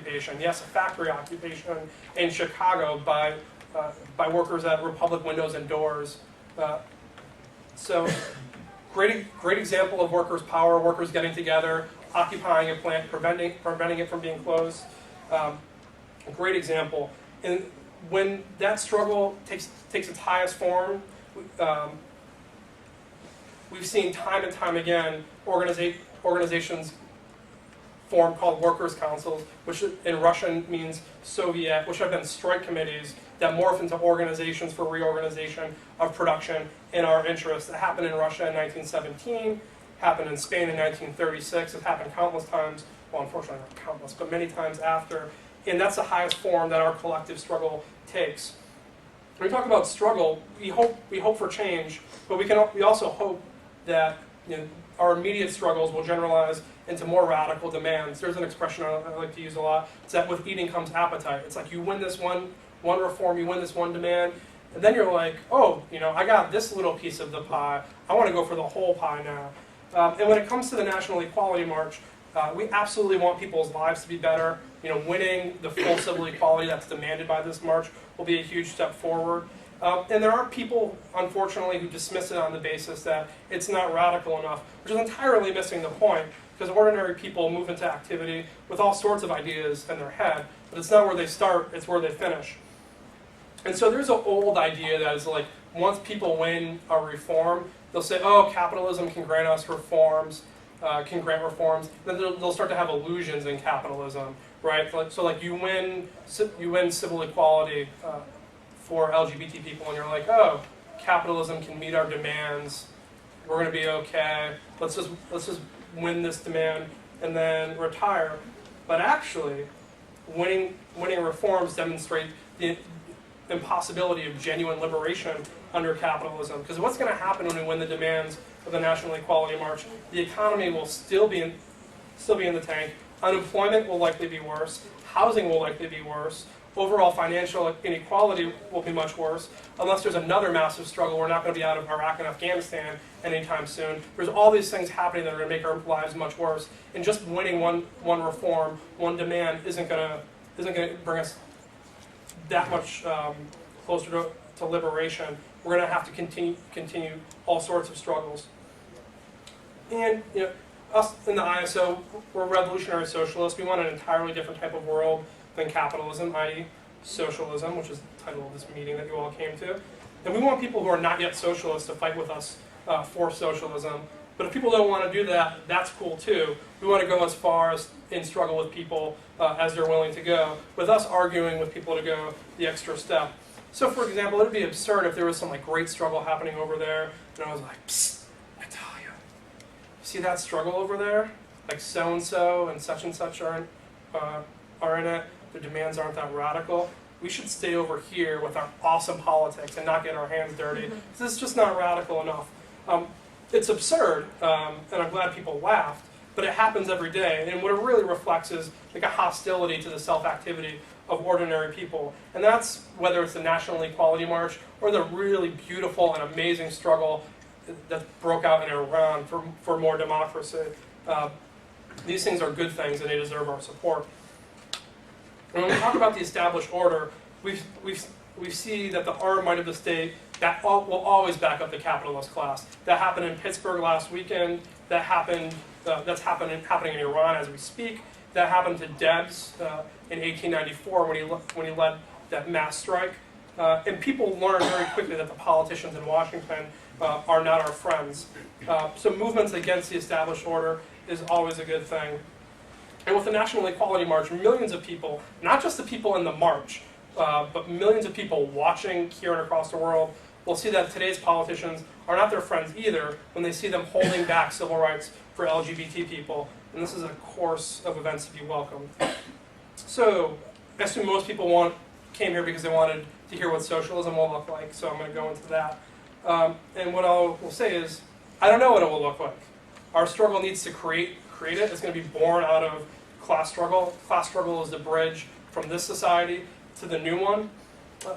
occupation. Yes, a factory occupation in Chicago by workers at Republic Windows and Doors. So great example of workers' power, workers getting together, occupying a plant, preventing it from being closed. A great example. And when that struggle takes its highest form, we've seen time and time again organizations formed called workers' councils, which in Russian means Soviet, which have been strike committees that morph into organizations for reorganization of production in our interests. It happened in Russia in 1917, happened in Spain in 1936, it happened countless times, well, unfortunately not countless, but many times after. And that's the highest form that our collective struggle takes. When we talk about struggle, we hope for change, but we also hope that our immediate struggles will generalize into more radical demands. There's an expression I like to use a lot. It's that with eating comes appetite. It's like you win this one reform, you win this one demand, and then you're like, oh, I got this little piece of the pie. I want to go for the whole pie now. And when it comes to the National Equality March, we absolutely want people's lives to be better. Winning the full civil equality that's demanded by this march will be a huge step forward. And there are people, unfortunately, who dismiss it on the basis that it's not radical enough, which is entirely missing the point, because ordinary people move into activity with all sorts of ideas in their head, but it's not where they start, it's where they finish. And so there's an old idea that is like, once people win a reform, they'll say, oh, capitalism can grant us reforms, can grant reforms. Then they'll start to have illusions in capitalism, right? So like you win civil equality for LGBT people, and you're like, oh, capitalism can meet our demands. We're going to be okay. Let's just win this demand and then retire. But actually, winning reforms demonstrate the impossibility of genuine liberation under capitalism. Because what's going to happen when we win the demands of the National Equality March? The economy will still be in the tank. Unemployment will likely be worse. Housing will likely be worse. Overall financial inequality will be much worse. Unless there's another massive struggle, we're not going to be out of Iraq and Afghanistan anytime soon. There's all these things happening that are going to make our lives much worse. And just winning one reform, one demand, isn't going to bring us that much closer to liberation. We're going to have to continue all sorts of struggles. And us in the ISO, we're revolutionary socialists. We want an entirely different type of world than capitalism, i.e. socialism, which is the title of this meeting that you all came to. And we want people who are not yet socialists to fight with us for socialism. But if people don't want to do that, that's cool too. We want to go as far as in struggle with people as they're willing to go, with us arguing with people to go the extra step. So for example, it would be absurd if there was some great struggle happening over there, and I was like, psst, Natalia, you see that struggle over there? Like so-and-so and such are in it. Their demands aren't that radical. We should stay over here with our awesome politics and not get our hands dirty. This is just not radical enough. It's absurd, and I'm glad people laughed, but it happens every day. And what it really reflects is a hostility to the self-activity of ordinary people. And that's whether it's the National Equality March or the really beautiful and amazing struggle that broke out in Iran for more democracy. These things are good things, and they deserve our support. When we talk about the established order, we see that the arm might of the state that will always back up the capitalist class. That happened in Pittsburgh last weekend. That's happening in Iran as we speak. That happened to Debs in 1894 when he led that mass strike. And people learned very quickly that the politicians in Washington are not our friends. So movements against the established order is always a good thing. And with the National Equality March, millions of people, not just the people in the march, but millions of people watching here and across the world will see that today's politicians are not their friends either when they see them holding back civil rights for LGBT people. And this is a course of events to be welcomed. So I assume most people came here because they wanted to hear what socialism will look like, so I'm going to go into that. And what I will say is, I don't know what it will look like. Our struggle needs to create it. It's going to be born out of class struggle. Class struggle is the bridge from this society to the new one.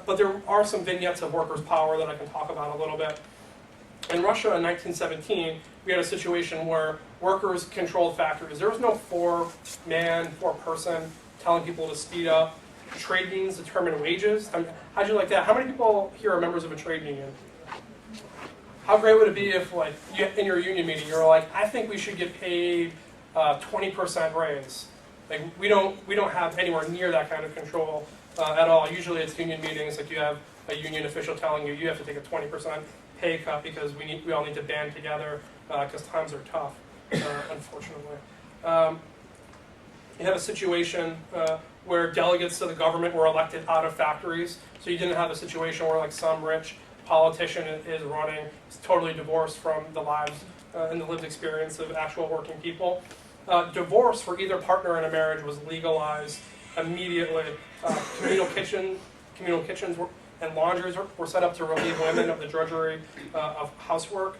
But there are some vignettes of workers' power that I can talk about a little bit. In Russia in 1917, we had a situation where workers controlled factories. There was no four-person telling people to speed up. Trade unions determine wages. How'd you like that? How many people here are members of a trade union? How great would it be if, like, in your union meeting, you're like, I think we should get paid 20% raise. Like, we don't have anywhere near that kind of control at all. Usually, it's union meetings. Like, you have a union official telling you you have to take a 20% pay cut because we all need to band together because times are tough, unfortunately. You have a situation where delegates to the government were elected out of factories. So you didn't have a situation where like some rich politician is running, is totally divorced from the lives and the lived experience of actual working people. Divorce for either partner in a marriage was legalized immediately. Communal kitchens and laundries were set up to relieve women of the drudgery of housework.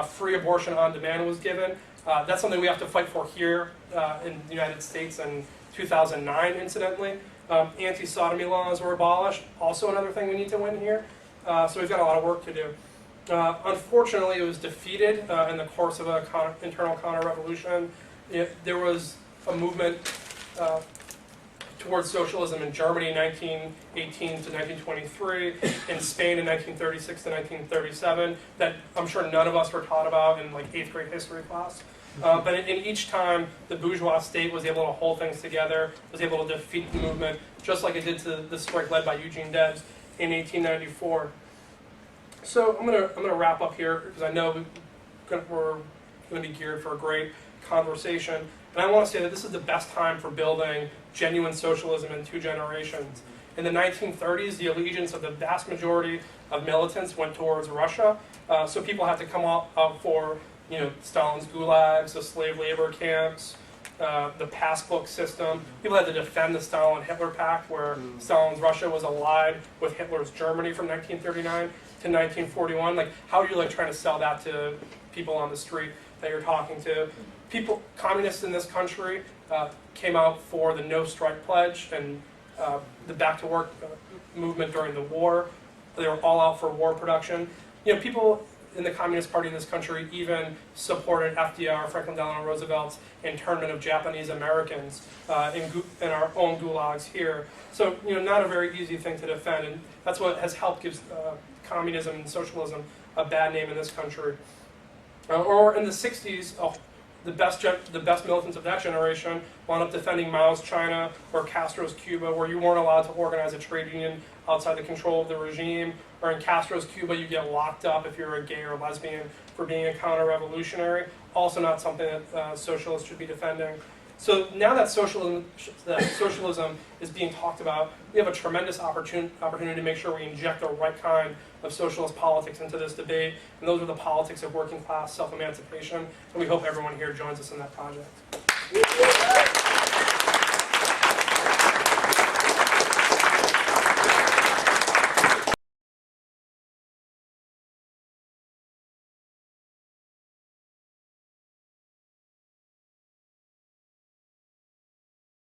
Free abortion on demand was given. That's something we have to fight for here in the United States in 2009, incidentally. Anti-sodomy laws were abolished, also another thing we need to win here. So we've got a lot of work to do. Unfortunately, it was defeated in the course of an internal counter-revolution. There was a movement towards socialism in Germany in 1918 to 1923, in Spain in 1936 to 1937, that I'm sure none of us were taught about in like 8th grade history class. But in each time, the bourgeois state was able to hold things together, was able to defeat the movement, just like it did to the strike led by Eugene Debs in 1894. So I'm gonna wrap up here because I know we're going to be geared for a great conversation. And I want to say that this is the best time for building genuine socialism in 2 generations. In the 1930s, the allegiance of the vast majority of militants went towards Russia. So people had to come out for Stalin's gulags, the slave labor camps, the passbook system. People had to defend the Stalin-Hitler pact, where Stalin's Russia was allied with Hitler's Germany from 1939 to 1941. Like, how are you trying to sell that to people on the street that you're talking to? Communists in this country came out for the no strike pledge and the back to work movement during the war. They were all out for war production. People in the Communist Party in this country even supported FDR, Franklin Delano Roosevelt's internment of Japanese Americans in our own gulags here. So, not a very easy thing to defend, and that's what has helped give communism and socialism a bad name in this country. Or in the 60s, the best militants of that generation wound up defending Mao's China or Castro's Cuba, where you weren't allowed to organize a trade union outside the control of the regime. Or in Castro's Cuba, you get locked up if you're a gay or lesbian for being a counter-revolutionary. Also not something that socialists should be defending. So now that socialism is being talked about, we have a tremendous opportunity to make sure we inject the right kind of socialist politics into this debate. And those are the politics of working class self-emancipation. And we hope everyone here joins us in that project.